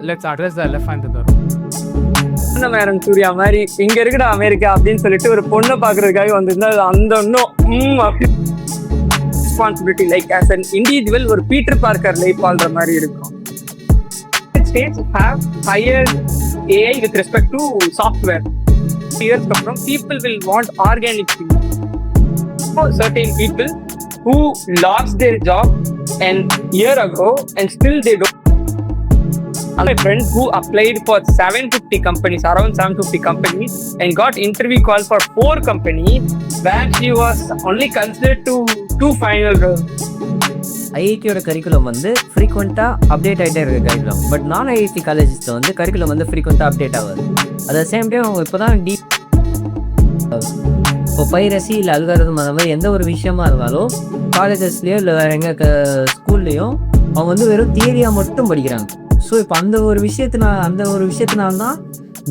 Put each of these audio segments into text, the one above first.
Let's address the elephant in the room. Madam Surya மாதிரி இங்க இருக்குடா அமெரிக்கா அப்படின்னு சொல்லிட்டு ஒரு பொண்ணை பாக்குறதுக்காக வந்திருந்தா அந்த responsibility like as an individual ஒரு பீட்டர் பார்க்கர் லைஃப் வாழ்ற மாதிரி இருக்கும். States have higher AI with respect to software. Years அப்புறம் people will want organic things. Certain people who lost their job an year ago and still they don't. My friend who applied for 750 companies, around 750 companies, and got interview call for 4 companies where she was only considered to 2 final rounds. ஐஐடியோட curriculum வந்து ஃப்ரீக்வெண்ட்டாக update ஆகிட்டே இருக்குது curriculum. But நான் IIT காலேஜஸில் வந்து curriculum வந்து ஃப்ரீக்வெண்ட்டாக update ஆகாது. அட் த சேம் டைம் அவங்க இப்போ தான் இப்போ பைரசி இல்லை அல்காரிதம் அந்த மாதிரி எந்த ஒரு விஷயமா இருந்தாலும் காலேஜஸ்லேயோ இல்லை வேறு எங்கள் ஸ்கூல்லேயும் அவங்க வந்து வெறும் தியரியாக மட்டும் படிக்கிறாங்க. ஸோ இப்போ அந்த ஒரு விஷயத்தினால தான்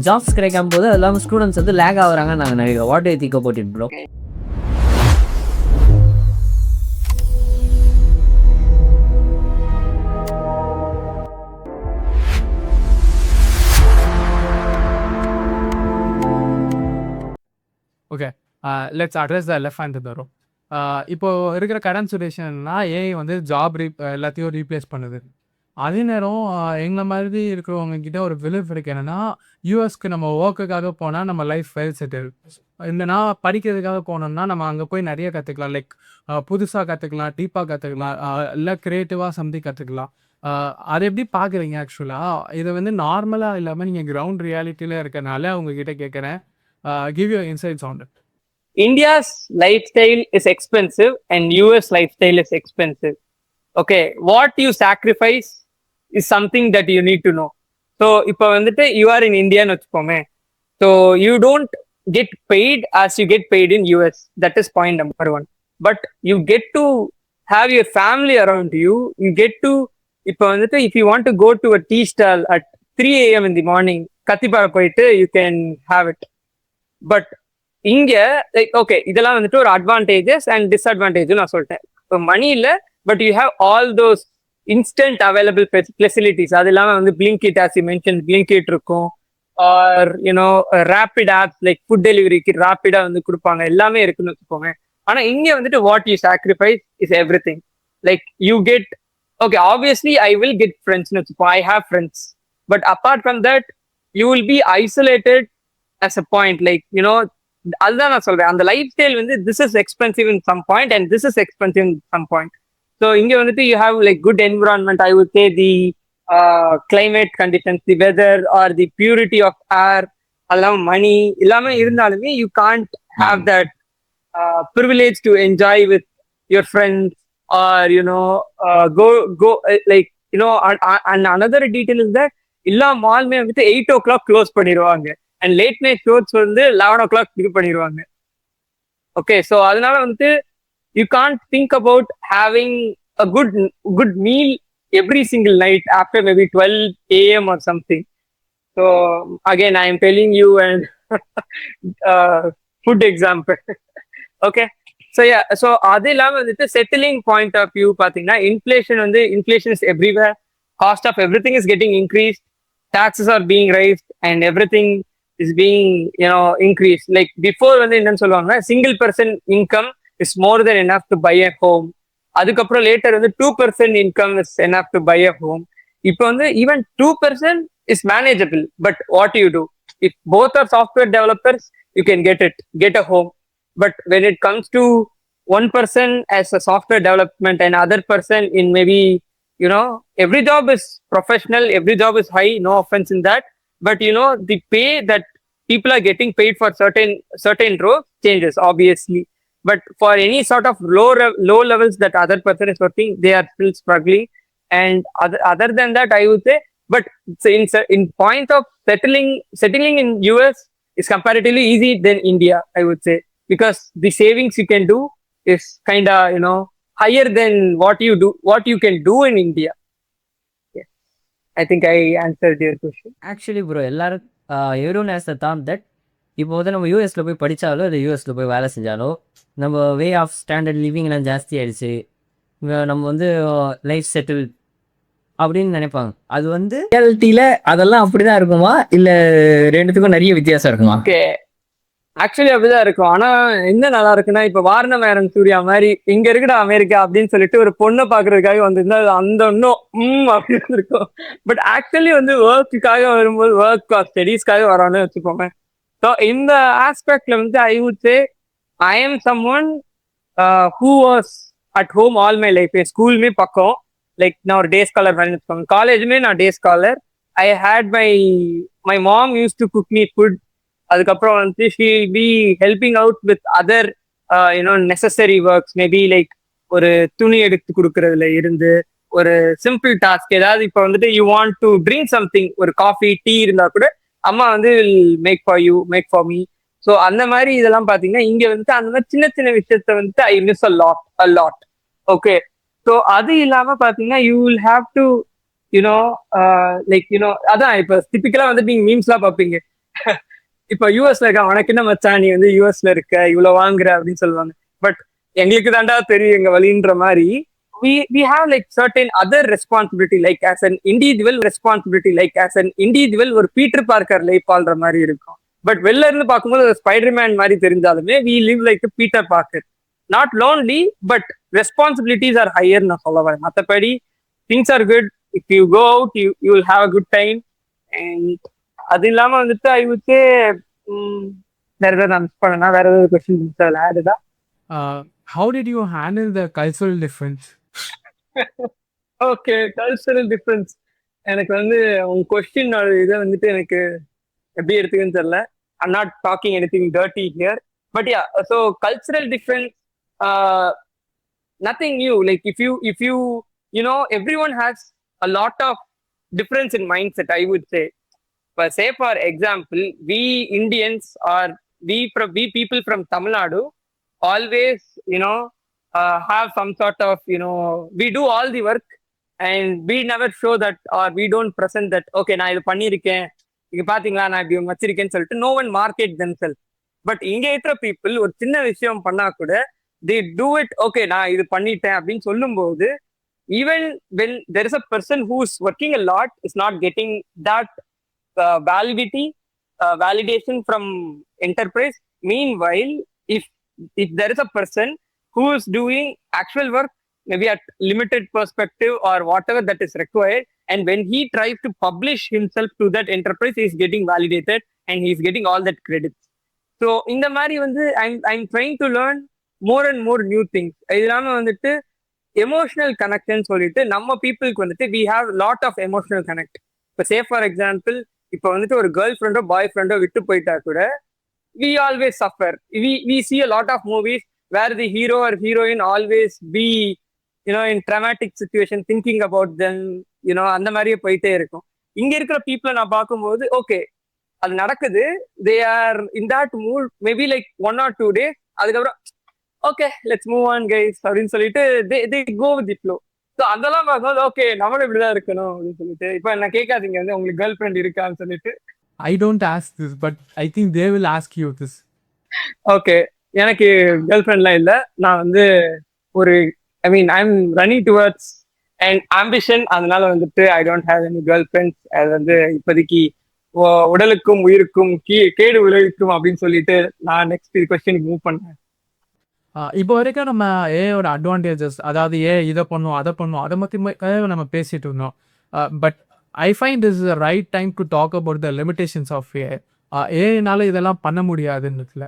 ஜாப்ஸ் கிடைக்காம போது அது இல்லாமல் ஸ்டூடெண்ட்ஸ் வந்து லேக் ஆகுறாங்கன்னு நாங்கள் நினைக்கிறோம். What do you think about it bro? Okay, let's address the elephant in the room. இப்போ இருக்கிற கரண்ட் சுச்சுவேஷன்னா ஏஐ வந்து ஜாப் எல்லாத்தையும் ரீப்ளேஸ் பண்ணுது. அதே நேரம் எங்களை மாதிரி இருக்கிறவங்க கிட்ட ஒரு விளைவு இருக்கு என்னன்னா, யூஎஸ்க்கு நம்ம ஒர்க்குக்காக போனால் நம்ம லைஃப் வெல் செட்டில். இல்லைனா படிக்கிறதுக்காக போனோம்னா நம்ம அங்கே போய் நிறைய கற்றுக்கலாம். லைக் புதுசாக கற்றுக்கலாம், டீப்பாக கற்றுக்கலாம், இல்லை க்ரியேட்டிவாக சம்திங் கற்றுக்கலாம். அதை எப்படி பார்க்குறீங்க? ஆக்சுவலாக இதை வந்து நார்மலாக இல்லாமல் நீங்கள் கிரவுண்ட் ரியாலிட்டியில் இருக்கனால உங்ககிட்ட கேட்குறேன். Give your insights on it. India's lifestyle is expensive and US lifestyle is expensive. Okay, what you sacrifice is something that you need to know. So இப்போ வந்துட்டு you are in India ன்னு வச்சுக்கோமே, so you don't get paid as you get paid in US. That is point number 1. But you get to have your family around you. You get to இப்போ வந்துட்டு if you want to go to a tea stall at 3 a.m. in the morning, கத்திப்பாறை போயிட்டு you can have it. But இங்க like okay இதெல்லாம் வந்துட்டு ஒரு advantages and disadvantage நான் சொல்லிட்டேன். இப்போ மணி இல்லை, but you have all those instant available facilities. அது இல்லாமல் வந்து Blinkit as you mention Blinkit இருக்கும், or you know rapid apps like food டெலிவரிக்கு ரேபிடாக வந்து கொடுப்பாங்க, எல்லாமே இருக்குன்னு வச்சுக்கோங்க. ஆனால் இங்கே வந்துட்டு what you sacrifice is everything. Like you get okay obviously I will get ஃப்ரெண்ட்ஸ்னு வச்சுப்போம், I have friends. But apart from that you will be isolated as a point, like you know அதுதான் நான் சொல்றேன். அந்த life style வந்து this is expensive in some point and this is expensive in some point. So இங்க வந்துட்டு you have like good environment, I would say the climate conditions, the weather or the purity of air, along money எல்லாமே இருந்தாலுமே you can't have that privilege to enjoy with your friends or you know go like you know and another detail is that எல்லா மால்மே வந்துட்டு 8 o'clock close பண்ணிடுவாங்க and late night shows வந்து 11 o'clock இது பண்ணிடுவாங்க. Okay, so அதனால வந்து you can't think about having a good meal every single night after maybe 12 a.m. or something. So again I am telling you and food example. Okay, so so அது இல்லாமல் வந்துட்டு settling point of view பார்த்தீங்கன்னா inflation is everywhere. Cost of every thing is getting increased, taxes are being raised and everything is being increased. Like before வந்து என்னன்னு சொல்லுவாங்க, single person income is more than enough to buy a home. அதுக்கப்புறம் later வந்து 2% income is enough to buy a home. இப்போ வந்து even 2% is manageable. But what you do if both are software developers, you can get a home. But when it comes to one person as a software development and other person in maybe every job is professional, every job is high, no offense in that, but the pay that people are getting paid for certain roles changes obviously. But for any sort of low levels that other person is working, they are still struggling. And other than that, I would say, but in point of settling in US is comparatively easy than India, I would say, because the savings you can do is kind of higher than what you can do in India. Yes, I think I answered your question. Actually bro, எல்லாரும் everyone has the thought that இப்போ வந்து நம்ம யூஎஸில் போய் படித்தாலோ இல்லை யூஎஸில் போய் வேலை செஞ்சாலோ நம்ம வே ஆஃப் ஸ்டாண்டர்ட் லிவிங்லாம் ஜாஸ்தி ஆகிடுச்சு, நம்ம வந்து லைஃப் செட்டில் அப்படின்னு நினைப்பாங்க. அது வந்து ரியாலிட்டியில அதெல்லாம் அப்படிதான் இருக்குமா, இல்ல ரெண்டுத்துக்கும் நிறைய வித்தியாசம் இருக்குமா? ஓகே, ஆக்சுவலி அப்படிதான் இருக்கும். ஆனா என்ன நல்லா இருக்குன்னா, இப்ப வாரண மேரன் சூர்யா மாதிரி இங்க இருக்குடா அமெரிக்கா அப்படின்னு சொல்லிட்டு ஒரு பொண்ணை பாக்குறதுக்காக வந்திருந்தா அது அந்த இன்னும் அப்படின்னு இருக்கும். பட் ஆக்சுவலி வந்து ஒர்க்குக்காக வரும்போது ஒர்க் ஸ்டடீஸ்க்காக வரான்னு வச்சுக்கோங்க. ஸோ இந்த ஆஸ்பெக்ட்ல வந்து I would say I am someone who was at home all my life. என் ஸ்கூலுமே பக்கம். லைக் நான் ஒரு டே ஸ்காலர் மாதிரி வச்சுக்கோங்க. காலேஜுமே நான் day scholar. I hate my my mom use to cook me food. அதுக்கப்புறம் வந்து she be helping out with other you know necessary works. Maybe like ஒரு துணி எடுத்து கொடுக்கறதுல இருந்து ஒரு சிம்பிள் டாஸ்க் ஏதாவது இப்போ வந்துட்டு you want to drink something, ஒரு காஃபி டீ இருந்தா கூட அம்மா வந்து make for you, make for me. So அந்த மாதிரி இதெல்லாம் பாத்தீங்கன்னா இங்க வந்துட்டு அந்த மாதிரி சின்ன சின்ன விஷயத்த வந்துட்டு I miss a lot. Okay, so அது இல்லாம பாத்தீங்கன்னா you will have to you know like you know அதான் இப்போ டிபிக்கலா வந்துட்டு நீங்க மீம்ஸ்லாம் பார்ப்பீங்க. இப்ப யூஎஸ்ல இருக்க உனக்கு என்ன மச்சான், நீ வந்து யூஎஸ்ல இருக்க இவ்வளவு வாங்குற அப்படின்னு சொல்லுவாங்க. பட் எங்களுக்கு தாண்டா தெரியும் எங்க வழின்ற மாதிரி we have like certain other responsibility like as an individual responsibility like as an individual ஒரு பீட்டர் பார்க்கர் லைஃப் ஆள்ற மாதிரி இருக்கும். பட் வெளில இருந்து பார்க்கும்போது ஸ்பைடர்மேன் மாதிரி தெரிஞ்சாலுமே we live like Peter Parker. Not lonely but responsibilities are higher நான் சொல்ல வரேன். மற்றபடி things are good. If you go out you will have a good time. And அது இல்லாம வந்துட்டு ஐ வுட் சே வேற ஏதாவது நான் மிஸ் பண்ணனா, வேற ஏதாவது கொஸ்டின் மிஸ் ஆகல ஆடுதா? How did you handle the cultural difference? Okay, cultural difference. எனக்கு வந்து உங்க கொஸ்டின் இதை வந்துட்டு எனக்கு எப்படி எடுத்துக்குன்னு தெரியல. I'm not talking anything dirty here. But yeah, so cultural difference nothing new. Like if you you know everyone has a lot of difference in mindset, I would say. But say for example, we Indians or we people from Tamil Nadu always have some sort of we do all the work and we never show that or we don't present that okay நான் இது பண்ணியிருக்கேன், இங்க பாத்தீங்களா நான் இப்படி வச்சிருக்கேன்னு சொல்லிட்டு no one market themselves. But இங்க இருக்கிற பீப்புள் ஒரு சின்ன விஷயம் பண்ணா கூட they do it okay நான் இது பண்ணிட்டேன் அப்படின்னு சொல்லும்போது even when there is a person who's working a lot is not getting that validation from enterprise. Meanwhile, if there is a person who is doing actual work maybe at limited perspective or whatever that is required, and when he tries to publish himself to that enterprise he is getting validated and he is getting all that credits. So இந்த மாதிரி வந்து I'm trying to learn more and more new things. இது இல்லாம வந்துட்டு emotional connection சொல்லிட்டு நம்ம பீப்புளுக்கு வந்துட்டு we have lot of emotional connect. இப்போ சே ஃபார் எக்ஸாம்பிள் இப்போ வந்துட்டு ஒரு கேர்ள் ஃப்ரெண்டோ பாய் ஃப்ரெண்டோ விட்டு போயிட்டா கூட we always suffer. We see a lot of movies where the hero or heroine always be in traumatic situation thinking about them, அந்த மாதிரியே போயிட்டே இருக்கும். இங்க இருக்கிற பீப்புளை நான் பார்க்கும்போது ஓகே அது நடக்குது, they are in that mood maybe like 1 or 2 days, அதுக்கப்புறம் okay let's move on guys அப்படின்னு சொல்லிட்டு they go with the flow. So அதெல்லாம் பார்க்கும்போது ஓகே நம்மளும் இப்படிதான் இருக்கணும் அப்படின்னு சொல்லிட்டு இப்போ என்ன கேட்காதீங்க வந்து உங்களுக்கு கேர்ள் ஃப்ரெண்ட் இருக்கான்னு சொல்லிட்டு. I don't ask this, but I think they will ask you this. Okay, எனக்கு கேர்ள் ஃப்ரெண்ட்லாம் இல்லை. நான் வந்து ஒரு I mean I am running towards and ambition. அதனால வந்துட்டு I don't have any girlfriends. அது வந்து இப்போதைக்கு உடலுக்கும் உயிருக்கும் கேடு விளைவிக்கும் அப்படின்னு சொல்லிட்டு நான் நெக்ஸ்ட் கொஸ்டினுக்கு மூவ் பண்ணேன். இப்போ வரைக்கும் நம்ம ஏஐயோட அட்வான்டேஜஸ், அதாவது இதை பண்ணும் அதை பண்ணும் அதை பற்றி நம்ம பேசிட்டு இருந்தோம். But I find this is the right time to talk about the limitations of ஏஐனால இதெல்லாம் பண்ண முடியாதுன்னு இருக்குல்ல.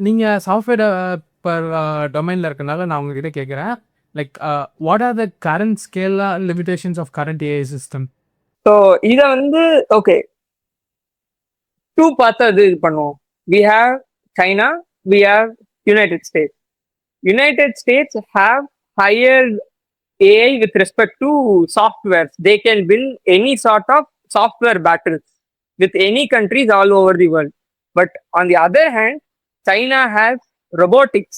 நீங்கள் சாஃப்ட்வேர் டொமைனில் இருக்கனால நான் உங்ககிட்ட கேட்குறேன், like what are the current scale limitations of current AI system? So இதை வந்து ஓகே 2 பார்த்து இது பண்ணுவோம். we have China, we have United States. United States have hired AI with respect to softwares. They can win any sort of software battles with any countries all over the world. But on the other hand, China has robotics,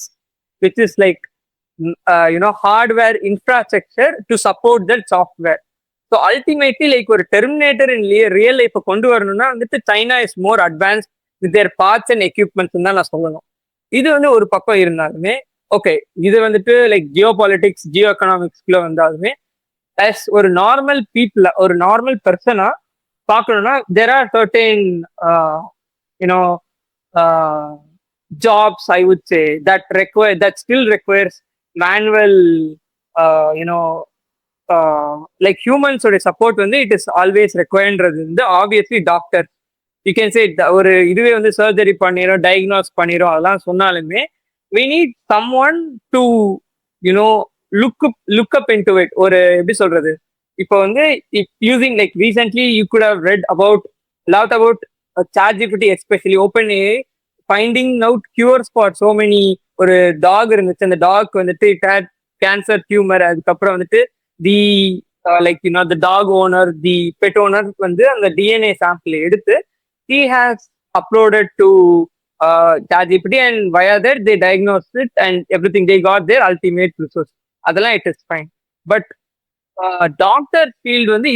which is like hardware infrastructure to support that software. So ultimately like ஒரு terminator இன் real life கொண்டு வரணும்னா வந்துட்டு China is more advance with their parts and equipments தான் நான் சொல்லணும். இது வந்து ஒரு பக்கம் இருந்தாலுமே ஓகே இது வந்துட்டு லைக் ஜியோ பாலிட்டிக்ஸ் ஜியோ எக்கனாமிக்ஸ்குள்ள வந்தாலுமே as ஒரு நார்மல் பீப்புள், ஒரு நார்மல் பர்சனா பார்க்கணும்னா there are certain you know jobs, I would say, that still requires manual you know like humans ஓட சப்போர்ட் வந்து இட் இஸ் ஆல்வேஸ் ரெக்வயர்ன்றது வந்து obviously doctor. You can say ஒரு இதுவே வந்து சர்ஜரி பண்ணிடும், டயக்னோஸ் பண்ணிடும், அதெல்லாம் சொன்னாலுமே we need someone to you know look up into it. ஒரு எப்படி சொல்றது, இப்போ வந்து using like recently you could have read about lot about ChatGPT, especially OpenAI finding out cures for so many. ஒரு டாக் இருந்துச்சு, அந்த டாக் வந்துட்டு it had cancer tumor. அதுக்கப்புறம் வந்துட்டு தி like you know the dog owner, the pet owner வந்து அந்த DNA sample எடுத்து he has uploaded to ChatGPT, and via that they diagnosed it and everything, they got their ultimate resource. அதெல்லாம் it is fine. But doctor field வந்து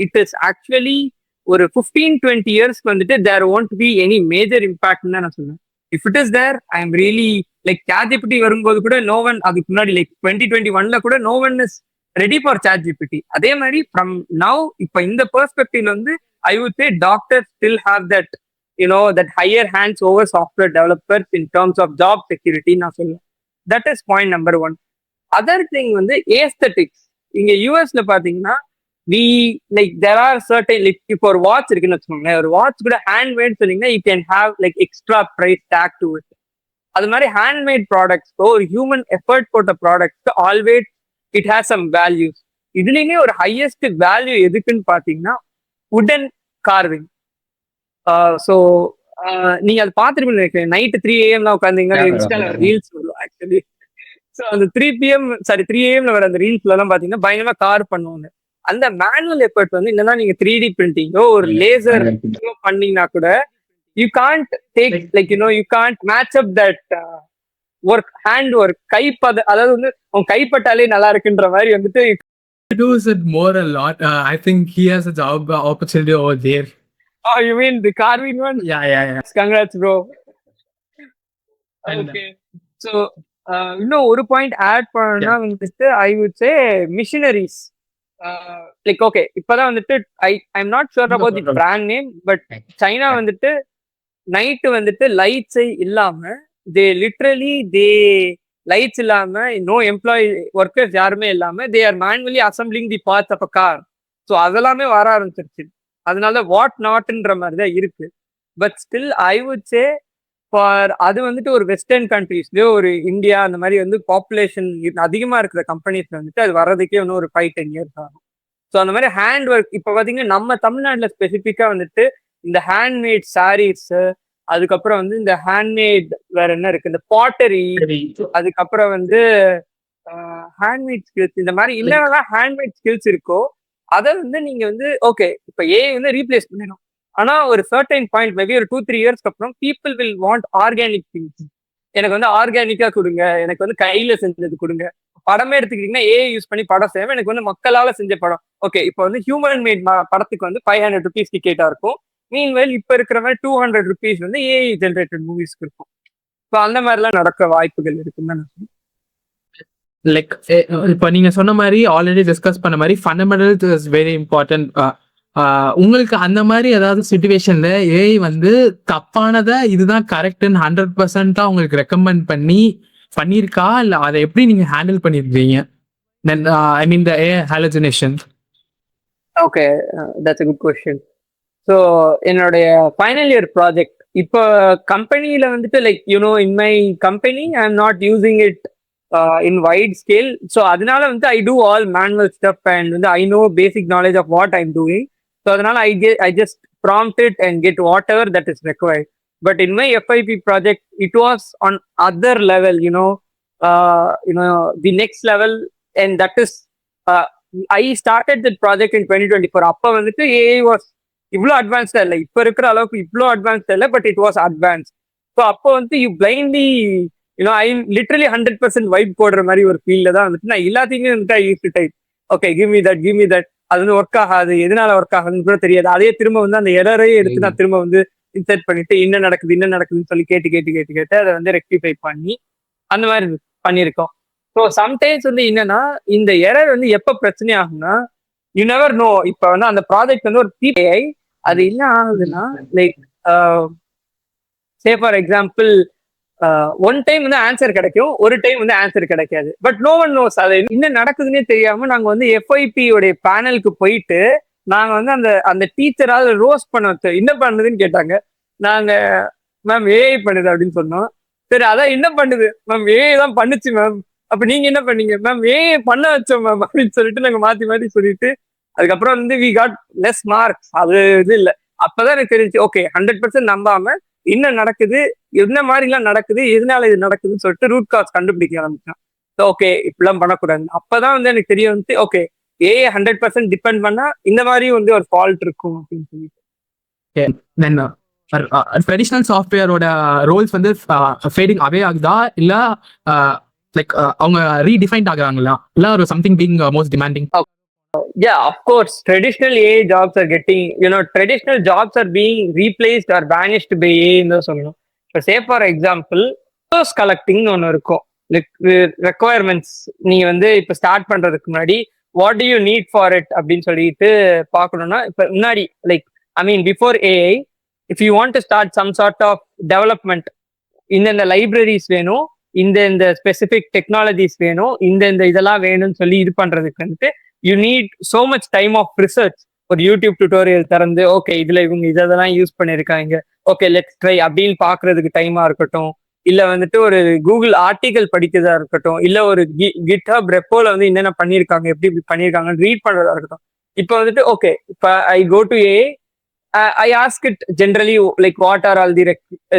it is actually ஒரு 15-20 இயர்ஸ்க்கு வந்துட்டு there won't be any major impact தான் நான் சொல்லுவேன். if it is there, I am really like ChatGPT வரும்போது கூட no one, அதுக்கு முன்னாடி like 2021ல கூட no one is ready for ChatGPT. அதே மாதிரி from now இப்போ இந்த பெர்ஸ்பெக்டிவ்ல வந்து I would say doctors still have that that higher hands over software developers in terms of job security நான் சொல்லுவேன். that is point number 1. other thing வந்து aesthetics. இங்க யூஎஸ்ல பாத்தீங்கன்னா we like there are certain like இப்போ ஒரு watch இருக்குன்னு வச்சுக்கோங்களேன், ஒரு வாட்ச் கூட ஹேண்ட்மேட் சொன்னீங்கன்னா you can have like extra price tag to it. அது மாதிரி ஹேண்ட்மேட் ப்ராடக்ட்ஸ்க்கோ ஒரு ஹியூமன் எஃபர்ட் போட்ட ப்ராடக்ட்ஸ்க்கு always it has some values. இதுலயுமே ஒரு ஹையஸ்ட் வேல்யூ எதுக்குன்னு பாத்தீங்கன்னா உடன் கார்விங். ஸோ நீங்க அதை பார்த்துருப்பீங்க நினைக்கிறேன், நைட்டு 3 AM உட்காந்தீங்கன்னா இன்ஸ்டால ரீல்ஸ் வரும் ஆக்சுவலி. ஸோ அந்த 3 AM வர அந்த ரீல்ஸ்ல எல்லாம் பாத்தீங்கன்னா பயங்கரமா கார் பண்ணுவாங்க. அந்த மேனுவல் எஃபர்ட் வந்து என்னன்னா நீங்க 3D பிரிண்டிங்கோ ஒரு லேசர் பண்ணீங்கன்னா கூட you can't take like you can't match up that work, hand work. அதாவது வந்து உன் கைப்பட்டாலே நல்லா இருக்குன்ற மாதிரி வந்துட்டு does it more a lot. I think he has a job opportunity over there. Oh, you mean the carving one? Yeah. Congrats, bro. Okay. So இன்னும் ஒரு point add பண்ணா வந்துட்டு I would say missionaries. Like okay, இப்பதான் வந்துட்டு I'm not sure about the brand name, but China வந்துட்டு night வந்துட்டு லைட்ஸை இல்லாம தே லிட்ரலி லைட்ஸ் இல்லாம நோ எம்ப்ளாயி ஒர்க்கர்ஸ் யாருமே இல்லாம they are manually assembling the parts of a car. So அதெல்லாமே வர ஆரம்பிச்சிருச்சு. அதனால வாட் நாட்ன்ற மாதிரி தான் இருக்கு. But still I would say for அது வந்துட்டு ஒரு வெஸ்டர்ன் கண்ட்ரீஸ்லயோ ஒரு இந்தியா அந்த மாதிரி வந்து பாப்புலேஷன் அதிகமா இருக்கிற கம்பெனிஸ்ல வந்துட்டு அது வர்றதுக்கே இன்னும் ஒரு 5-10 இயர்ஸ் ஆகும். ஸோ அந்த மாதிரி ஹேண்ட் ஒர்க் இப்போ பார்த்தீங்கன்னா நம்ம தமிழ்நாட்டில் ஸ்பெசிஃபிக்காக வந்துட்டு இந்த ஹேண்ட்மேட் சாரீஸ், அதுக்கப்புறம் வந்து இந்த ஹேண்ட்மேட் வேற என்ன இருக்கு, இந்த பாட்டரி, அதுக்கப்புறம் வந்து ஹேண்ட்மேட் ஸ்கில்ஸ், இந்த மாதிரி என்னென்னலாம் ஹேண்ட்மேட் ஸ்கில்ஸ் இருக்கோ அதை வந்து நீங்க வந்து ஓகே இப்போ ஏஐ வந்து ரீப்ளேஸ் பண்ணிடும். ஆனா ஒரு சர்டைன் பாயிண்ட் மேபி ஒரு 2-3 இயர்ஸ்க்கு அப்புறம் people will want organic things. எனக்கு வந்து ஆர்கானிக்கா கொடுங்க, எனக்கு வந்து கையில செஞ்சது கொடுங்க. படமே எடுத்துக்கிட்டீங்கன்னா ஏஐ யூஸ் பண்ணி படம் செய்வேன், எனக்கு வந்து மக்களால செஞ்ச படம். ஓகே இப்போ வந்து ஹியூமன் மேட் படத்துக்கு வந்து 500 rupees டிக்கெட்டா இருக்கும். மீன்வேல் இப்ப இருக்கிற மாதிரி 200 rupees வந்து ஏஐ ஜென்ரேட்டட் மூவிஸ்க்கு இருக்கும். ஸோ அந்த மாதிரிலாம் நடக்க வாய்ப்புகள் இருக்குன்னு நான் லைக் இப்போ நீங்க சொன்ன மாதிரி ஆல்ரெடி டிஸ்கஸ் பண்ண மாதிரி ஃபண்டமெண்டல்ஸ் இஸ் வெரி இம்பார்ட்டன்ட். உங்களுக்கு அந்த மாதிரி ஏதாவது சிச்சுவேஷன்ல ஏஐ வந்து தப்பானதை இதுதான் கரெக்ட்னு 100% உங்களுக்கு ரெக்கமெண்ட் பண்ணியிருக்கா, இல்லை அதை எப்படி நீங்க ஹேண்டில் பண்ணிருக்கீங்க? I mean the AI hallucination. Okay, that's a good question. So என்னுடைய ஃபைனல் இயர் ப்ராஜெக்ட் இப்போ கம்பெனியில வந்துட்டு like in my company I am not using it in wide scale. So அதனால வந்து I do all manual stuff and வந்து I know basic knowledge of what I am doing. So அதனால I just prompt it and get whatever that is required. But in my FIB project it was on other level, the next level, and that is I started that project இன் 2024. அப்போ வந்துட்டு AI was இவ்வளோ அட்வான்ஸ்டா இல்லை, இப்போ இருக்கிற அளவுக்கு இவ்வளோ அட்வான்ஸ்டா இல்லை, but it was advance. So அப்போ வந்து you blindly I literally 100% vibe போடுற மாதிரி ஒரு ஃபீல்ல தான் வந்துட்டு நான் எல்லாத்தையுமே வந்துட்டு I use to type okay give me that. அது வந்து ஒர்க் ஆகாது, எதனால ஒர்க் ஆகுதுன்னு கூட தெரியாது. அதே திரும்ப வந்து அந்த எரரையே எடுத்து நான் திரும்ப வந்து இன்சர்ட் பண்ணிட்டு என்ன நடக்குதுன்னு சொல்லி கேட்டு அதை வந்து ரெக்டிஃபை பண்ணி அந்த மாதிரி பண்ணியிருக்கோம். ஸோ சம்டைம்ஸ் வந்து என்னன்னா இந்த எரர் வந்து எப்போ பிரச்சனை ஆகும்னா யூ நெவர் நோ. இப்போ வந்து அந்த ப்ராஜெக்ட் வந்து ஒரு பிஐ அது என்ன ஆகுதுன்னா like say for example one time வந்து ஆன்சர் கிடைக்கும், ஒரு டைம் வந்து ஆன்சர் கிடைக்காது. பட் நோ ஒன் நோஸ் அது என்ன நடக்குதுன்னே தெரியாம நாங்க வந்து எஃப்ஐபி உடைய பேனலுக்கு போயிட்டு நாங்க வந்து அந்த அந்த டீச்சராவது ரோஸ் பண்ண என்ன பண்ணுதுன்னு கேட்டாங்க. நாங்க மேம் ஏஐ பண்ணுது அப்படின்னு சொன்னோம். சரி அதான் என்ன பண்ணுது மேம், ஏஐ தான் பண்ணுச்சு மேம். அப்ப நீங்க என்ன பண்ணீங்க மேம், ஏஐ பண்ண வச்சோம் மேம் அப்படின்னு சொல்லிட்டு நாங்க மாத்தி மாத்தி சொல்லிட்டு அதுக்கப்புறம் வந்து வி காட் லெஸ் மார்க்ஸ். அது இது இல்லை. அப்பதான் எனக்கு தெரிஞ்சு ஓகே 100% நம்பாம என்ன நடக்குது, என்ன மாதிரிலாம் நடக்குது, எதனால இது நடக்குதுன்னு சொல்லிட்டு ரூட் காஸ் கண்டுபிடிக்க ஆரம்பிச்சேன். ஓகே இப்படிலாம் பண்ணக்கூடாது. அப்பதான் வந்து எனக்கு தெரிய வந்து ஓகே ஏஐ 100% டிபெண்ட் பண்ணா இந்த மாதிரி வந்து ஒரு ஃபால்ட் இருக்கும் அப்படின்னு சொல்லிட்டு. தென் ட்ரெடிஷ்னல் சாஃப்ட்வேரோட ரோல்ஸ் வந்து ஃபேடிங் அவே ஆகுதா இல்ல லைக் அவங்க ரீடிஃபைன்ட் ஆகுறாங்களா இல்ல ஒரு something being most demanding? Yeah, of course, traditional AI jobs are getting, traditional jobs are being replaced or vanished by AI ன்னு தான் சொல்லணும். இப்போ say for example resource collecting ஒன்று இருக்கும். லைக் ரெக்குவயர்மெண்ட்ஸ் நீ வந்து இப்போ ஸ்டார்ட் பண்றதுக்கு முன்னாடி what do you need for it அப்படின்னு சொல்லிட்டு பார்க்கணும்னா இப்போ முன்னாடி like I mean before AI if you want to start some sort of development, இந்த லைப்ரரிஸ் வேணும், இந்த ஸ்பெசிபிக் டெக்னாலஜிஸ் வேணும், இந்த இதெல்லாம் வேணும்னு சொல்லி இது பண்றதுக்கு வந்துட்டு you need so much time of research. ஒரு யூடியூப் டியூட்டோரியல் திறந்து ஓகே இதுல இவங்க இதெல்லாம் யூஸ் பண்ணிருக்காங்க, ஓகே லெட்ஸ் ட்ரை அப்படின்னு பாக்குறதுக்கு டைமா இருக்கட்டும், இல்ல வந்துட்டு ஒரு கூகுள் ஆர்டிகல் படிக்கிறதா இருக்கட்டும், இல்ல ஒரு கிட்ஹப் ரெப்போல வந்து என்னென்ன பண்ணிருக்காங்க எப்படி இப்படி பண்ணிருக்காங்கன்னு ரீட் பண்றதா இருக்கட்டும். இப்போ வந்துட்டு ஓகே இப்போ I go to A I ask it generally like what are all the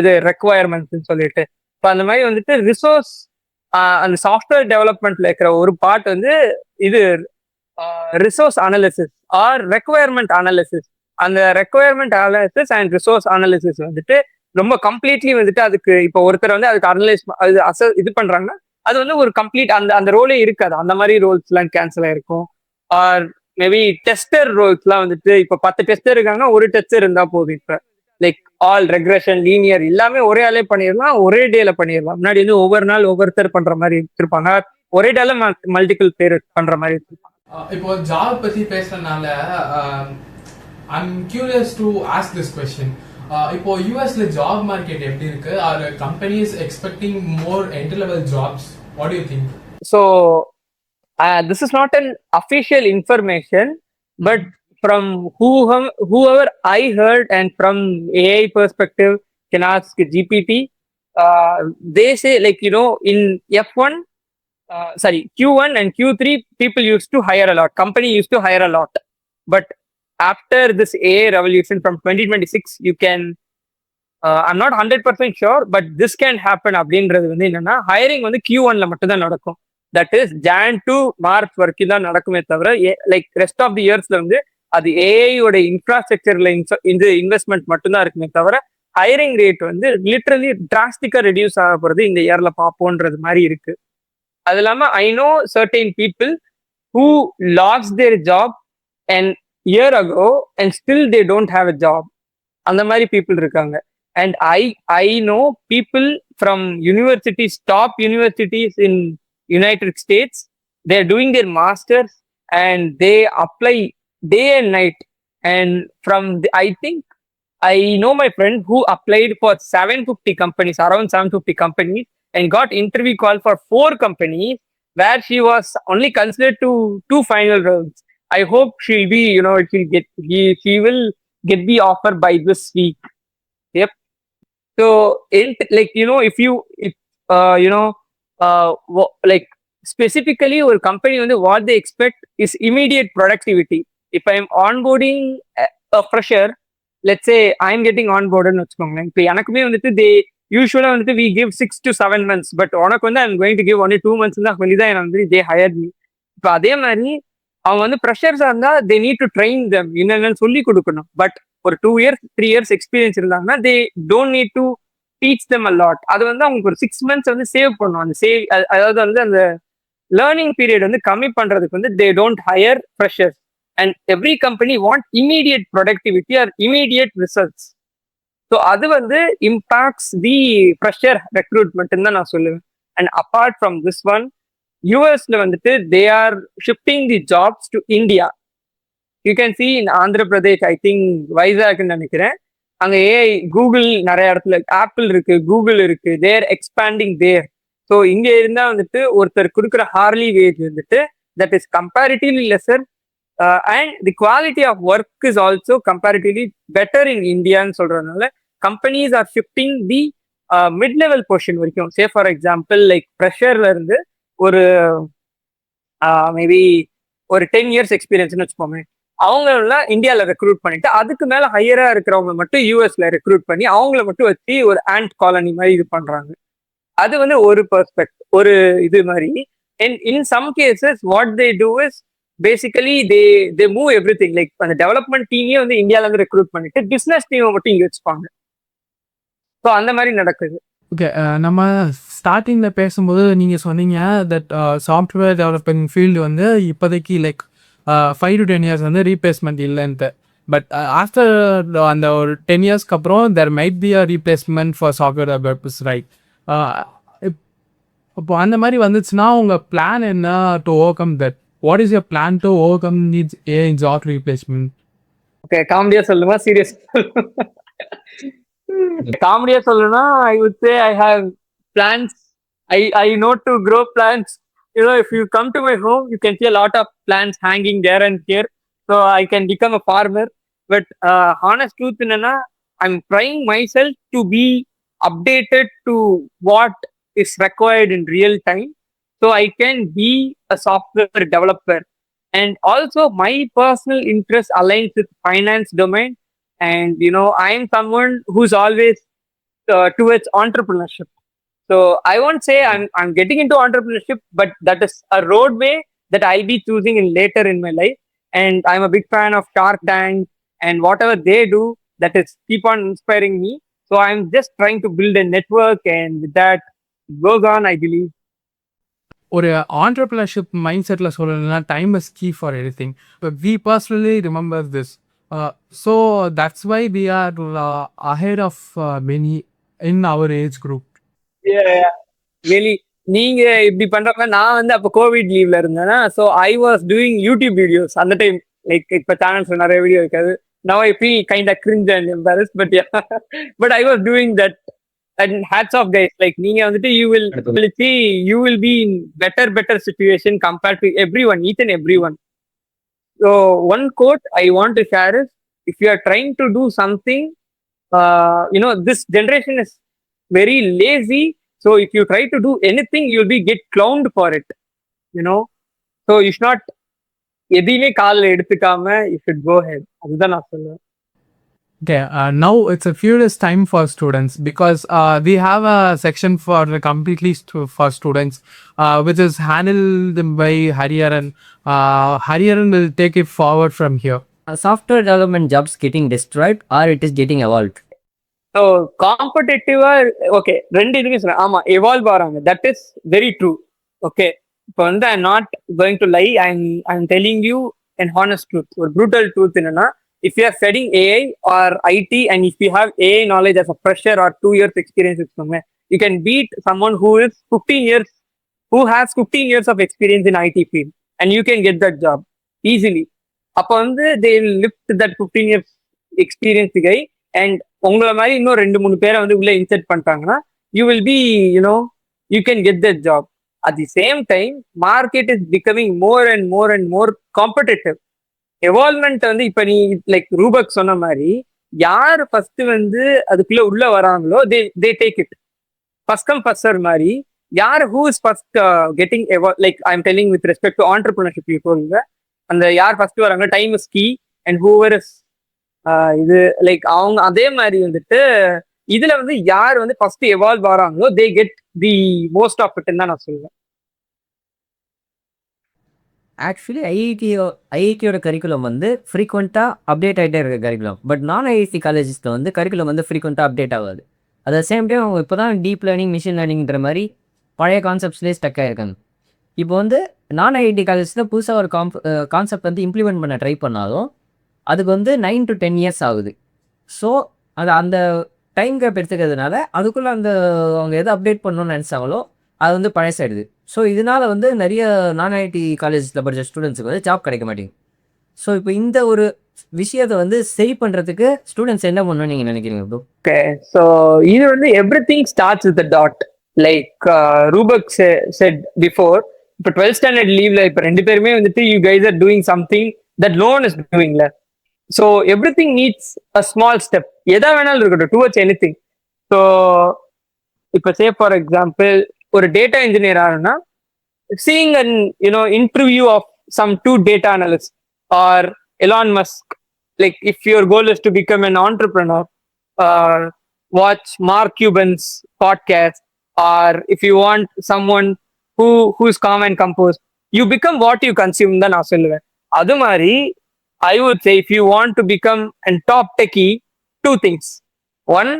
இது ரெக்குவயர்மெண்ட்ஸ் சொல்லிட்டு. இப்போ அந்த மாதிரி வந்துட்டு ரிசோர்ஸ் அந்த சாஃப்ட்வேர் டெவலப்மெண்ட்ல இருக்கிற ஒரு பார்ட் வந்து இது resource analysis or requirement analysis. அந்த requirement analysis and resource analysis வந்துட்டு ரொம்ப கம்ப்ளீட்லி வந்துட்டு அதுக்கு இப்போ ஒருத்தர் வந்து அதுக்கு அனலைஸ் அது இது பண்றாங்கன்னா அது வந்து ஒரு கம்ப்ளீட் அந்த அந்த ரோலே இருக்காது. அந்த மாதிரி ரோல்ஸ் எல்லாம் கேன்சல் ஆயிருக்கும். ஆர் மேபி டெஸ்டர் ரோல்ஸ்லாம் வந்துட்டு இப்போ 10 டெஸ்டர் இருக்காங்க, ஒரு டெஸ்டர் இருந்தா போதும். இப்போ லைக் ஆல் ரெக்ரெஷன் லீனியர் எல்லாமே ஒரே ஆளே பண்ணிடலாம், ஒரே டேல பண்ணிடலாம். முன்னாடி வந்து ஒவ்வொரு நாள் ஒவ்வொருத்தர் பண்ற மாதிரி இருப்பாங்க, ஒரே டேல மல்டிபிள் பேர் பண்ற மாதிரி இருப்பாங்க. இப்போ ஜாப் பத்தி பேசுறதுனால I'm curious to ask this question. இப்போ யூஎஸ்ல ஜாப் மார்க்கெட் எப்படி இருக்கு? Are companies expecting more entry level jobs? What do you think? So this is not an official information, but from whoever I heard and from AI perspective can ask GPT. They say like in F1 sorry Q1 and Q3 people used to hire a lot, company used to hire a lot, but after this AI revolution from 2026 you can I'm not 100% sure but this can happen. அப்படின்றது வந்து என்னன்னா hiring வந்து Q1ல மட்டும் தான் நடக்கும். That is John to March வரைக்கும் தான் நடக்குமே தவிர லைக் ரெஸ்ட் ஆஃப் தி இயர்ஸ்ல வந்து அது ஏஐயோட இன்ஃப்ராஸ்ட்ரக்சர்ல இந்த இன்வெஸ்ட்மெண்ட் மட்டும்தான் இருக்குமே தவிர ஹையரிங் ரேட் வந்து லிட்டரலி டிராஸ்டிக்கா ரெடியூஸ் ஆக போறது இந்த இயர்ல பார்ப்போன்றது மாதிரி இருக்கு. அது இல்லாம I know certain people who last there job and year ago and still they don't have a job. அந்த மாதிரி பீப்புள் இருக்காங்க. And I know people from universities, top universities in United States, they are doing their masters and they apply day and night. And from I think I know my friend who applied for 750 companies, around 750 companies, and got interview call for 4 companies where she was only considered to 2 final rounds. I hope she'll be, she will get the offer by this week. Yep. So like if like specifically ஒரு company வந்து what they expect is immediate productivity. இப்போ I am onboarding fresher, let's say I am getting ஆன்போர்டுன்னு வச்சுக்கோங்களேன். இப்போ எனக்குமே வந்துட்டு they யூஸ்வலா வந்துட்டு we give 6 to 7 months, but உனக்கு வந்து I am going to give only 2 months தான் சொல்லி தான் எனக்கு வந்து தே ஹையர் மீ. இப்போ அதே மாதிரி அவங்க வந்து ப்ரெஷர்ஸா இருந்தா தே நீட் டு ட்ரெயின் தம், என்னென்னு சொல்லி கொடுக்கணும். பட் ஒரு 2 years 3 years எக்ஸ்பீரியன்ஸ் இருந்தாங்கன்னா they don't need to teach them a lot. அது வந்து அவங்களுக்கு ஒரு 6 months வந்து சேவ் பண்ணும். அந்த அதாவது வந்து அந்த லேர்னிங் பீரியட் வந்து கம்மி பண்றதுக்கு வந்து they don't hire freshers. And every company want immediate productivity or immediate results. So அது வந்து இம்பாக்ட்ஸ் தி ஃப்ரெஷர் ரெக்ரூட்மெண்ட் தான் நான் சொல்லுவேன். And apart from this one யூஎஸ்ல வந்துட்டு they are shifting the jobs to India. You can see in Andhra Pradesh, I think வைசாக்னு நினைக்கிறேன். அங்க ஏஐ கூகுள் நிறைய இடத்துல, ஆப்பிள் இருக்கு, கூகுள் இருக்கு, தேர் எக்ஸ்பேண்டிங் தேர். ஸோ இங்க இருந்தா வந்துட்டு ஒருத்தர் கொடுக்குற ஹார்லி வேஜ் வந்துட்டு that is comparatively lesser, and the quality of work is also comparatively better in இந்தியான்னு சொல்றதுனால companies are shifting the mid level position வரைக்கும். சே ஃபார் எக்ஸாம்பிள் லைக் ப்ரெஷர்ல இருந்து ஒரு மேபி ஒரு 10 இயர்ஸ் எக்ஸ்பீரியன்ஸ்னு வச்சுக்கோங்க, அவங்க எல்லாம் இந்தியாவில் ரெக்ரூட் பண்ணிட்டு அதுக்கு மேல ஹையரா இருக்கிறவங்க மட்டும் யூஎஸ்ல ரெக்ரூட் பண்ணி அவங்கள மட்டும் வச்சு ஒரு ஆண்ட் காலனி மாதிரி இது பண்றாங்க. அது வந்து ஒரு பெர்ஸ்பெக்ட், ஒரு இது மாதிரி. And in some cases what they do is basically they move everything. Like அந்த டெவலப்மெண்ட் டீமே வந்து இந்தியால இருந்து ரெக்ரூட் பண்ணிட்டு பிசினஸ் டீமை மட்டும் இங்க வச்சுப்பாங்க. ஸோ அந்த மாதிரி நடக்குது. ஓகே, நம்ம ஸ்டார்டிங்கில் பேசும்போது நீங்கள் சொன்னீங்க தட் சாஃப்ட்வேர் டெவலப்மெண்ட் ஃபீல்டு வந்து இப்போதைக்கு லைக் 5 to 10 இயர்ஸ் வந்து ரீப்ளேஸ்மெண்ட் இல்லைன்ட்டு. பட் ஆஃப்டர் அந்த ஒரு 10 இயர்ஸ்க்கு அப்புறம் there might be a replacement for software developers, right? இப்போ அந்த மாதிரி வந்துச்சுன்னா உங்கள் பிளான் என்ன to overcome that? What is your plan to overcome needs a job replacement? Okay, காமெடியா சொல்லுமா சீரியஸ்? காமெடியா சொல்லணும்னா I would say I have plans. I know to grow plants. You know, if you come to my home, you can see a lot of plants hanging there and here. So I can become a farmer. But honest truth என்னன்னா, I'm trying myself to be updated to what is required in real time, so I can be a software developer. And also my personal interest aligns with finance domain. And you know, I'm someone who's always towards entrepreneurship. So I won't say I'm getting into entrepreneurship, but that is a roadway that I'll be choosing in later in my life. And I'm a big fan of Shark Tank and whatever they do, that is keep on inspiring me. So I'm just trying to build a network, and with that it goes on, I believe. ஒரு entrepreneurship mind செட்டில் சொல்லணும்னா time is key for everything. இப்போ we personally remember this. So that's why we are ahead of many in our age group. Really, நீங்க இப்படி பண்றப்ப நான் வந்து அப்ப கோவிட் லீவ்ல இருந்தேன்னா, so I was doing YouTube videos அந்த டைம். லைக் இப்ப சேனல்ஸ் நிறைய வீடியோ இருக்காது. Now I feel kind of cringe and embarrassed, but yeah, but I was doing that. And hats off guys, like நீங்க வந்துட்டு you will be in better situation compared to everyone, each and everyone. So one quote I want to share is, if you are trying to do something, you know, this generation is very lazy. So if you try to do anything, you'll be get clowned for it, you know. So you should not எதையுமே காலில் எடுத்துக்காம you should go ahead. அதுதான் நான் சொல்லுவேன். Okay, now it's a furious time for students because we have a section for completely for students, which is handled by Hariharan. Hariharan will take it forward from here. Software development jobs getting destroyed or it is getting evolved? So காம்படேட்டிவா okay, ரெண்டு இதுவுமே சொல்றேன். ஆமா, evolve ஆறாங்க, that is very true. Okay, இப்போ வந்து I not going to lie, I'm telling you and honest truth. ஒரு brutal truth என்னன்னா, if you are studying AI or IT and if you have AI knowledge as a fresher or 2 years experience, you can beat someone who is 15 years, who has 15 years of experience in IT field, and you can get that job easily. அப்போ வந்து they lift that 15 years experience guy, and உங்களை மாதிரி இன்னும் 2-3 பேரை வந்து உள்ள insert பண்ணிட்டாங்கன்னா you will be, you know, you can get that job. At the same time, market is becoming more and more competitive. எவால்வ்மெண்ட் வந்து இப்ப நீ லைக் ரூபக் சொன்ன மாதிரி, யார் ஃபர்ஸ்ட் வந்து அதுக்குள்ள உள்ள வராங்களோ they take it. First come first serve மாதிரி. யார் who is first getting like I am telling with respect to entrepreneurship சொல்லுங்க, அந்த யார் ஃபர்ஸ்ட் வராங்க, time is key and whoever is இது லைக் அவங்க அதே மாதிரி வந்துட்டு இதுல வந்து யார் வந்து ஃபர்ஸ்ட் எவால்வ் ஆறாங்களோ they get the most of இட்னு தான் நான் சொல்லுவேன். ஆக்சுவலி ஐஐடியோட கரிக்குலம் வந்து ஃப்ரீக்வெண்ட்டாக அப்டேட் ஆகிட்டே இருக்க கரிக்குலம். பட் நான் ஐஐடி காலேஜஸில் வந்து கரிக்குலம் வந்து ஃப்ரீக்வெண்ட்டாக அப்டேட் ஆகாது. அட் த சேம் டைம் அவங்க இப்போ தான் டீப் லேர்னிங், மிஷின் லேர்னிங்ன்ற மாதிரி பழைய கான்செப்ட்ஸ்லேயே ஸ்டக் ஆகிருக்காங்க. இப்போ வந்து நான் ஐஐடி காலேஜஸில் புதுசாக ஒரு கான்செப்ட் வந்து இம்ப்ளிமெண்ட் பண்ண ட்ரை பண்ணாலும் அதுக்கு வந்து 9 to 10 இயர்ஸ் ஆகுது. ஸோ அது அந்த டைம் கேப் எடுத்துக்கிறதுனால அதுக்குள்ளே அவங்க எதை அப்டேட் பண்ணணும்னு நினச்சாங்களோ அது வந்து பழசாயிடுது. ஸோ இதனால வந்து நிறைய நான் ஐடி காலேஜில் படித்த ஸ்டூடெண்ட்ஸுக்கு வந்து ஜாப் கிடைக்க மாட்டேங்குது. ஸோ இப்போ இந்த ஒரு விஷயத்தை வந்து சரி பண்ணுறதுக்கு ஸ்டூடெண்ட்ஸ் என்ன பண்ணணும்னு நீங்கள் நினைக்கிறீங்க ப்ரோ? ஓகே, ஸோ இது வந்து everything starts with that. Like Rupak said before, இப்போ 12th ஸ்டாண்டர்ட் லீவ்ல இப்போ ரெண்டு பேருமே வந்துட்டு you guys are doing something that no one is டூயிங்ல. So everything needs a small step. எதா வேணாலும் இருக்கட்டும், டுவர்ட்ஸ் எனிதிங். ஸோ இப்போ சே ஃபார் எக்ஸாம்பிள் ஒரு டேட்டா இன்ஜினியர் ஆகணும்னா seeing an interview of some two data analysts or Elon Musk, like if your goal is to become an entrepreneur, or watch Mark Cuban's podcast, or if you want someone who's calm and composed, you become what you consume. Then நான் சொல்லுவேன். அது மாதிரி I would say if you want to become a top techie, two things. One,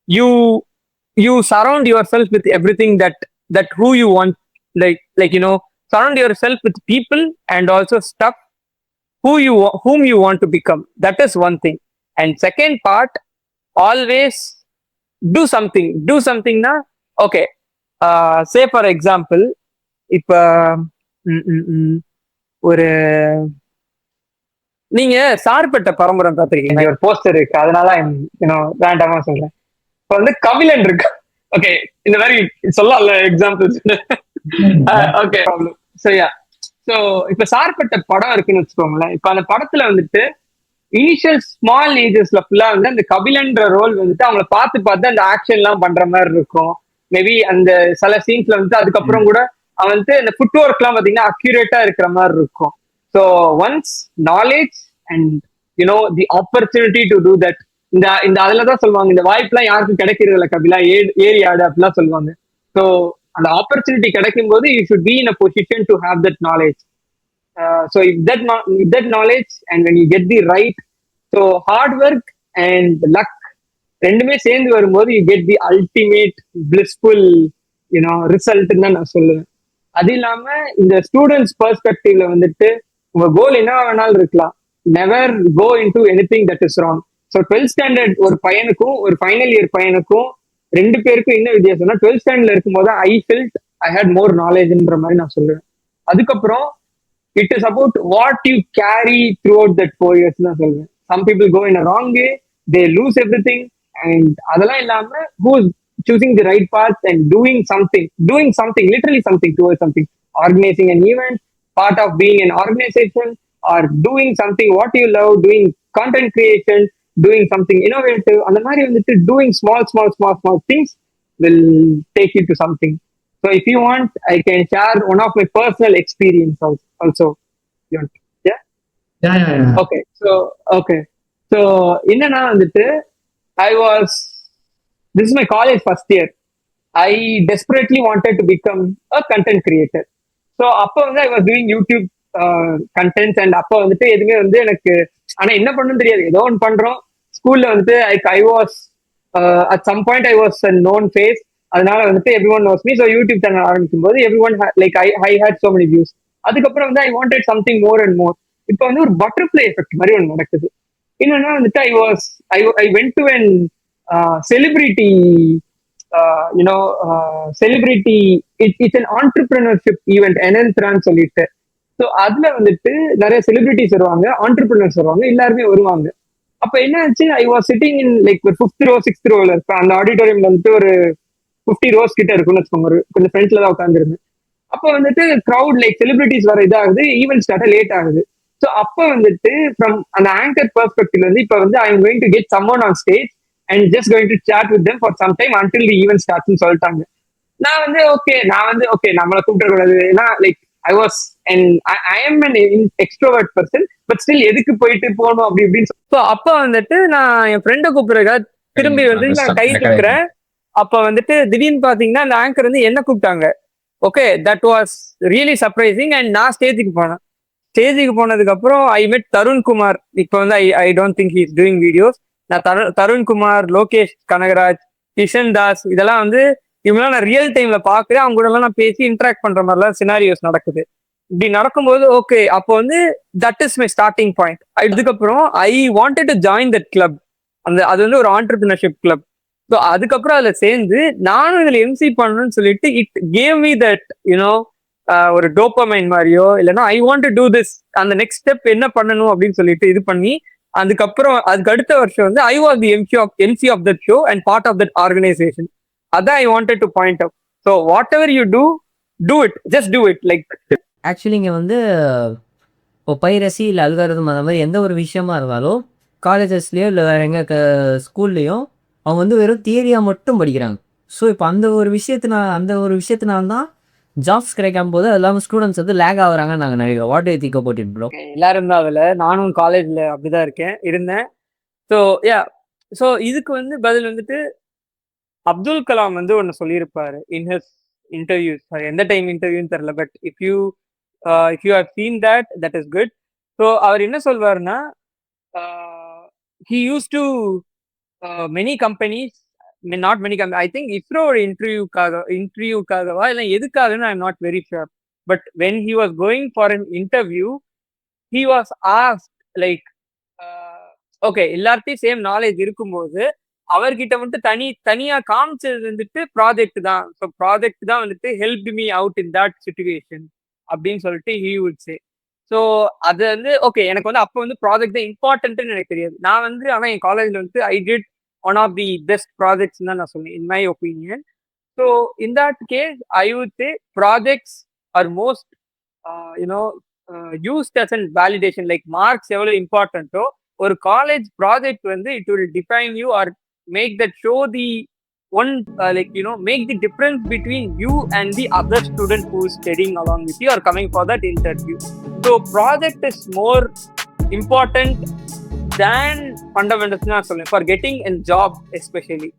you surround yourself with everything that who you want, like surround yourself with people and also stuff whom you want to become. That is one thing. And second part, always do something na. Okay, say for example, இப்ப ஒரு நீங்க சார்பட்ட பரம்பரை பார்த்திருக்கீங்க, ஒரு poster இருக்கு, அதனால வேண்டாமா சொல்றேன். இப்ப வந்து கபிலன் இருக்கு. ஓகே, இந்த மாதிரி சொல்லல எக்ஸாம்பிள்ஸ். ஓகே, ஸோ இப்ப சார்பட்ட படம் இருக்குன்னு வச்சுக்கோங்களேன். இப்ப அந்த படத்துல வந்துட்டு இனிஷியல் ஸ்மால் ஏஜஸ்ல ஃபுல்லா வந்து அந்த கபிலன்ற ரோல் வந்துட்டு அவங்கள பார்த்து அந்த ஆக்ஷன் எல்லாம் பண்ற மாதிரி இருக்கும். மேபி அந்த சில சீன்ஸ்ல வந்து அதுக்கப்புறம் கூட அவன் வந்து இந்த ஃபுட் ஒர்க் எல்லாம் பாத்தீங்கன்னா அக்யூரேட்டா இருக்கிற மாதிரி இருக்கும். So once knowledge and the opportunity to do that, இந்த அதுலதான் சொல்லுவாங்க, இந்த வாய்ப்புலாம் யாருக்கும் கிடைக்கிறது இல்லை கபிலா, ஏறி ஆடு அப்படிலாம் சொல்லுவாங்க. ஸோ அந்த ஆப்பர்ச்சுனிட்டி கிடைக்கும் போது you should be in a position to have that knowledge. So if that knowledge and when you get the right, so hard work and luck ரெண்டுமே சேர்ந்து வரும்போது you get the ultimate blissful ரிசல்ட்னு தான் நான் சொல்லுவேன். அது இல்லாம இந்த ஸ்டூடெண்ட்ஸ் பெர்ஸ்பெக்டிவ்ல வந்துட்டு உங்க கோல் என்ன வேணாலும் இருக்கலாம், never go into anything that is wrong. So 12th standard ஒரு பையனுக்கும் ஒரு ஃபைனல் இயர் பையனுக்கும் ரெண்டு பேருக்கும் என்ன வித்தியாசம்னா, 12th ஸ்டாண்டர்ட்ல இருக்கும்போது I felt I had more நாலேஜ்ன்ற மாதிரி நான் சொல்லுவேன். அதுக்கப்புறம் it is about what you carry throughout that 4 years தான் சொல்லுவேன். Some people go in a wrong way, they lose everything. அண்ட் அதெல்லாம் இல்லாம who is choosing the right path and doing something, literally something towards something, organizing an event, part of being an organization, or doing something what you love, doing content creation, doing something innovative. அந்த மாதிரி வந்துட்டு doing small things will take you to something. So if you want, I can share one of my personal experience also. You want? Yeah. Okay, so என்னன்னா வந்துட்டு this is my college first year. I desperately wanted to become a content creator. So அப்போ வந்து I was doing YouTube contents, and அப்போ வந்துட்டு எதுவுமே வந்து எனக்கு ஆனா என்ன பண்ணணும்னு தெரியாது, ஏதோ ஒன்று பண்றோம். ஸ்கூல்ல வந்துட்டு I was at some point I was a known face, அதனால வந்துட்டு everyone knows me. So YouTube channel ஆரம்பிக்கும் போது everyone like I had so many views. அதுக்கப்புறம் வந்து I wanted something more and more. இப்போ வந்து ஒரு பட்டர்ஃப்ளை எஃபெக்ட் மாதிரி ஒன்று நடக்குது. என்னன்னா வந்துட்டு I went to an celebrity, celebrity, it's an entrepreneurship event, enenthran சொல்லிட்டு. ஸோ அதுல வந்துட்டு நிறைய செலிபிரிட்டிஸ் வருவாங்க, ஆண்டர்பிரினர்ஸ் வருவாங்க, எல்லாருமே வருவாங்க. அப்ப என்ன ஆச்சு, I was sitting in like ஒரு 5th row 6th rowல இருப்பேன். அந்த ஆடிட்டோரியம்ல வந்துட்டு ஒரு 50 rows கிட்ட இருக்குன்னு வச்சுக்கோங்க, ஒரு கொஞ்சம் ஃப்ரண்ட்ல தான் உட்காந்துருந்தேன். அப்ப வந்துட்டு க்ரௌட் லைக் செலிபிரிட்டிஸ் வர இதாகுது, ஈவெண்ட் ஸ்டார்ட் லேட் ஆகுது. ஸோ அப்ப வந்துட்டு ஃப்ரம் அந்த ஆங்கர் பெர்ஸ்பெக்டிவ்ல இருந்து இப்ப வந்து I am going to get summon on stage and just going to chat with them for some time until the event starts ன்னு சொல்லிட்டாங்க. நான் வந்து ஓகே நம்மளை கூப்பிடக்கூடாது, ஏன்னா like I am an extrovert person, but still எதுக்கு போயிட்டு போகணும் அப்படி இப்படின்னு. ஸோ அப்ப வந்துட்டு நான் என் ஃப்ரெண்டை கூப்பிடுறேன், திரும்பி வந்து நான் கை தூக்குறேன். அப்ப வந்துட்டு திடீர்னு பாத்தீங்கன்னா அந்த ஆங்கர் வந்து என்ன கூப்பிட்டாங்க. Okay, that was really surprising. And நான் ஸ்டேஜுக்கு போனதுக்கு அப்புறம் ஐ மெட் தருண் குமார். இப்போ வந்து I don't think he is doing videos. நான் தருண் குமார், லோகேஷ் கனகராஜ், கிஷன் தாஸ், இதெல்லாம் வந்து இவங்களாம் நான் ரியல் டைம்ல பாக்குறேன். அவங்க கூட எல்லாம் நான் பேசி இன்டராக்ட் பண்ற மாதிரிலாம் சினாரியோஸ் நடக்குது. இப்படி நடக்கும்போது ஓகே, அப்போ வந்து that is my starting point. இதுக்கப்புறம் I wanted to join that club. அது வந்து ஒரு ஆண்டர்பிரினர்ஷிப் கிளப். ஸோ அதுக்கப்புறம் அதில் சேர்ந்து நானும் இதில் எம்சி பண்ணணும்னு சொல்லிட்டு it gave me that you know ஒரு டோப்பமைன் மாதிரியோ இல்லைன்னா I want to do this, அந்த நெக்ஸ்ட் ஸ்டெப் என்ன பண்ணணும் அப்படின்னு சொல்லிட்டு இது பண்ணி அதுக்கப்புறம் அதுக்கு அடுத்த வருஷம் வந்து I was the MC of that show and part of that organisation. அதான் I wanted to point out. So whatever you do it, just do it like. Actually இங்கே வந்து இப்போ பைரசி இல்லை அல்காரிதம் அந்த மாதிரி எந்த ஒரு விஷயமா இருந்தாலும் காலேஜஸ்லேயோ இல்லை வேறு எங்கே ஸ்கூல்லையும் அவங்க வந்து வெறும் தியரியாக மட்டும் படிக்கிறாங்க. ஸோ இப்போ அந்த ஒரு விஷயத்தினால தான் ஜாப்ஸ் கிடைக்காம போது அது இல்லாமல் ஸ்டூடெண்ட்ஸ் வந்து லேக் ஆகுறாங்கன்னு நாங்கள் நினைக்கிறோம். What do you think about it bro? எல்லாரும் தான் அதில், நானும் காலேஜில் அப்படிதான் இருந்தேன். ஸோ ஸோ இதுக்கு வந்து பதில் வந்துட்டு அப்துல் கலாம் வந்து ஒன்று சொல்லியிருப்பாரு இன் ஹிஸ் இன்டர்வியூஸ். எந்த டைம் இன்டர்வியூன்னு தெரியல, but if you have seen that is good. So அவர் என்ன சொல்வாருன்னா, he used to many companies, not many companies, I think ISRO இன்டர்வியூக்காகவா இல்லை எதுக்காகன்னு I am not very sure, but when he was going for an interview he was asked like okay எல்லார்ட்டையும் same knowledge இருக்கும்போது அவர்கிட்ட வந்துட்டு தனியா காமிச்சது வந்துட்டு ப்ராஜெக்ட் தான். ஸோ ப்ராஜெக்ட் தான் வந்துட்டு help me out in that situation அப்படின்னு சொல்லிட்டு he would say. ஸோ அது வந்து ஓகே, எனக்கு வந்து அப்போ வந்து ப்ராஜெக்ட் தான் இம்பார்ட்டன்ட்னு எனக்கு தெரியாது. நான் வந்து ஆனால் என் காலேஜில் வந்து I did one of the best projects தான் நான் சொன்னேன் in my opinion. So in that case I would say projects are most used as and validation. Like marks எவ்வளோ இம்பார்ட்டன்ட்டோ ஒரு காலேஜ் ப்ராஜெக்ட் வந்து it will define you or make that show the one make the difference between you and the other student who is studying along with you or coming for that interview. So project is more important than fundamentals for getting a job especially.